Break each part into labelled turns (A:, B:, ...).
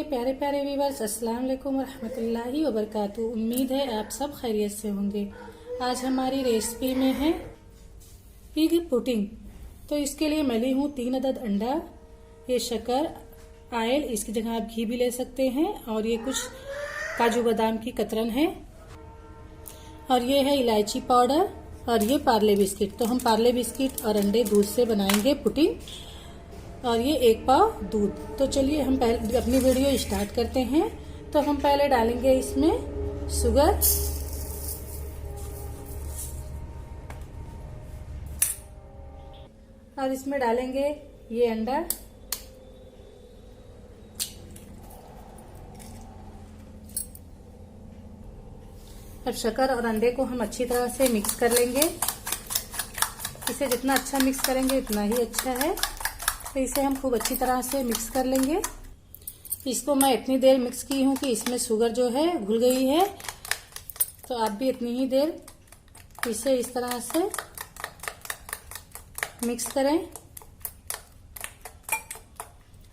A: मेरे प्यारे प्यारे व्यूअर्स, अस्सलाम वालेकुम रहमतुल्लाहि व बरकातहू। उम्मीद है आप सब खैरियत से होंगे। आज हमारी रेसिपी में है पिग पुडिंग। तो इसके लिए मैं ली हूँ 3 अदद अंडा, ये शक्कर, ऑयल, इसकी जगह आप घी भी ले सकते हैं, और ये कुछ काजू बादाम की कतरन है, और ये है इलायची पाउडर, और ये पार्ले बिस्किट। तो हम पार्ले बिस्किट और अंडे दूध से बनाएंगे पुडिंग, और ये 1 पाव दूध। तो चलिए हम पहले अपनी वीडियो स्टार्ट करते हैं। तो हम पहले डालेंगे इसमें शुगर, और इसमें डालेंगे ये अंडा, अब शक्कर और अंडे को हम अच्छी तरह से मिक्स कर लेंगे। इसे जितना अच्छा मिक्स करेंगे उतना ही अच्छा है। तो इसे हम खूब अच्छी तरह से मिक्स कर लेंगे। इसको मैं इतनी देर मिक्स की हूँ कि इसमें शुगर जो है घुल गई है। तो आप भी इतनी ही देर इसे इस तरह से मिक्स करें।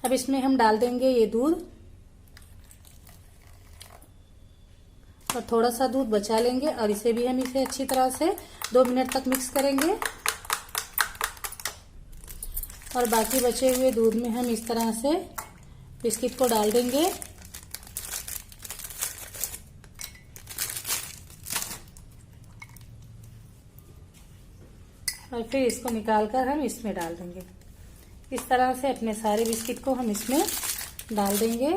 A: अब इसमें हम डाल देंगे ये दूध, और थोड़ा सा दूध बचा लेंगे, और इसे भी हम इसे अच्छी तरह से 2 मिनट तक मिक्स करेंगे। और बाकी बचे हुए दूध में हम इस तरह से बिस्किट को डाल देंगे, और फिर इसको निकालकर हम इसमें डाल देंगे। इस तरह से अपने सारे बिस्किट को हम इसमें डाल देंगे।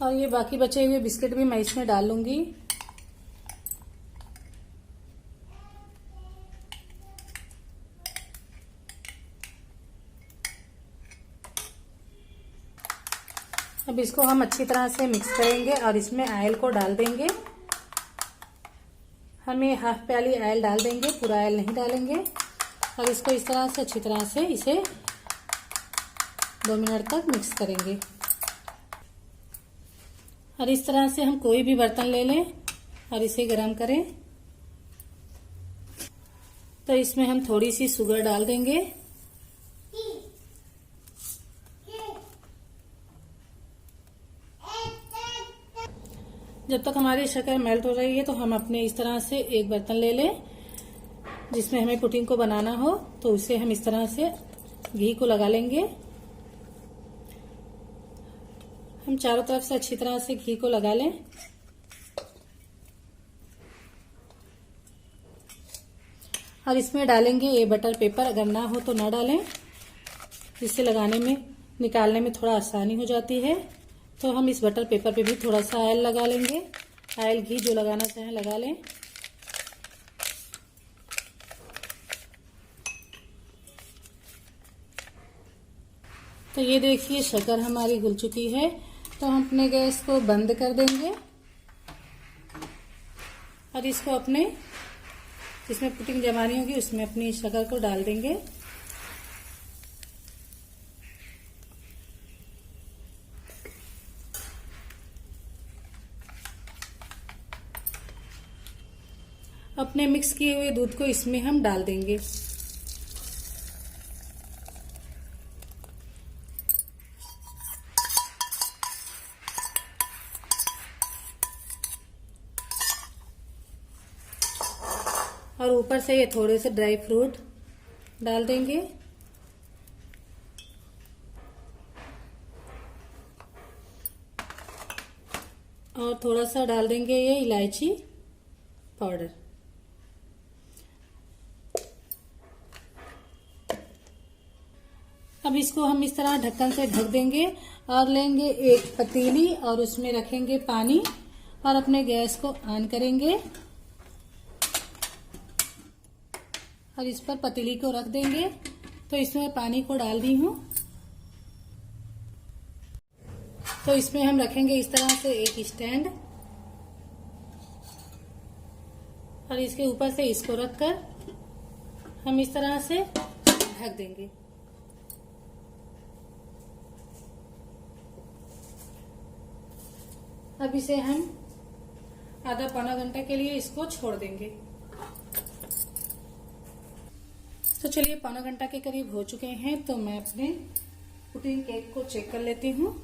A: और ये बाकी बचे हुए बिस्किट भी मैं इसमें डाल लूंगी। अब इसको हम अच्छी तरह से मिक्स करेंगे, और इसमें ऑयल को डाल देंगे। हम ये हाफ प्याली ऑयल डाल देंगे, पूरा ऑयल नहीं डालेंगे। और इसको इस तरह से अच्छी तरह से इसे 2 मिनट तक मिक्स करेंगे। और इस तरह से हम कोई भी बर्तन ले लें और इसे गरम करें। तो इसमें हम थोड़ी सी शुगर डाल देंगे, जब तक हमारी शक्कर मेल्ट हो रही है। तो हम अपने इस तरह से एक बर्तन ले लें जिसमें हमें पुडिंग को बनाना हो। तो उसे हम इस तरह से घी को लगा लेंगे। हम चारों तरफ से अच्छी तरह से घी को लगा लें। और इसमें डालेंगे ये बटर पेपर, अगर ना हो तो ना डालें, जिससे लगाने में निकालने में थोड़ा आसानी हो जाती है। तो हम इस बटर पेपर पे भी थोड़ा सा ऑयल लगा लेंगे। ऑयल घी जो लगाना चाहें लगा लें। तो ये देखिए शक्कर हमारी घुल चुकी है। तो हम अपने गैस को बंद कर देंगे, और इसको अपने जिसमें पुडिंग जमानी होगी उसमें अपनी शक्कर को डाल देंगे। अपने मिक्स किए हुए दूध को इसमें हम डाल देंगे। और ऊपर से ये थोड़े से ड्राई फ्रूट डाल देंगे। और थोड़ा सा डाल देंगे ये इलायची पाउडर। अब इसको हम इस तरह ढक्कन से ढक देंगे, और लेंगे एक पतीली और उसमें रखेंगे पानी, और अपने गैस को ऑन करेंगे, और इस पर पतीली को रख देंगे। तो इसमें पानी को डाल दी हूँ। तो इसमें हम रखेंगे इस तरह से एक स्टैंड, और इसके ऊपर से इसको रखकर हम इस तरह से ढक देंगे। अब इसे हम आधा पौना घंटा के लिए इसको छोड़ देंगे। तो चलिए पौना घंटा के करीब हो चुके हैं, तो मैं अपने पुडिंग केक को चेक कर लेती हूँ।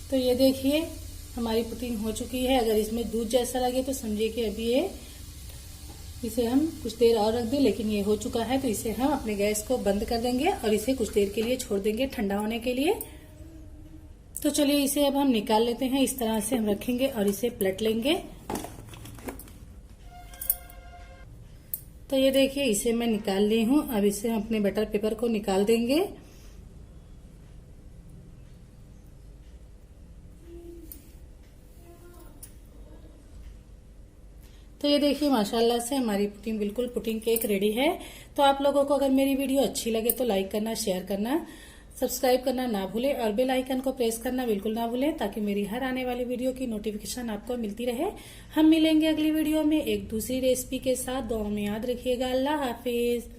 A: तो ये देखिए हमारी पुडिंग हो चुकी है। अगर इसमें दूध जैसा लगे तो समझिए कि अभी इसे हम कुछ देर और रख दें, लेकिन ये हो चुका है तो इसे हम अपने गैस को बंद कर देंगे और इसे कुछ देर के लिए छोड़ देंगे ठंडा होने के लिए। तो चलिए इसे अब हम निकाल लेते हैं। इस तरह से हम रखेंगे और इसे पलट लेंगे। तो ये देखिए इसे मैं निकाल ली हूँ। अब इसे हम अपने बटर पेपर को निकाल देंगे। तो ये देखिए माशाल्लाह से हमारी पुडिंग बिल्कुल पुडिंग केक रेडी है। तो आप लोगों को अगर मेरी वीडियो अच्छी लगे तो लाइक करना, शेयर करना, सब्सक्राइब करना ना भूलें और बेल आइकन को प्रेस करना बिल्कुल ना भूलें, ताकि मेरी हर आने वाली वीडियो की नोटिफिकेशन आपको मिलती रहे। हम मिलेंगे अगली वीडियो में एक दूसरी रेसिपी के साथ। दुआ में याद रखिएगा। अल्लाह हाफिज।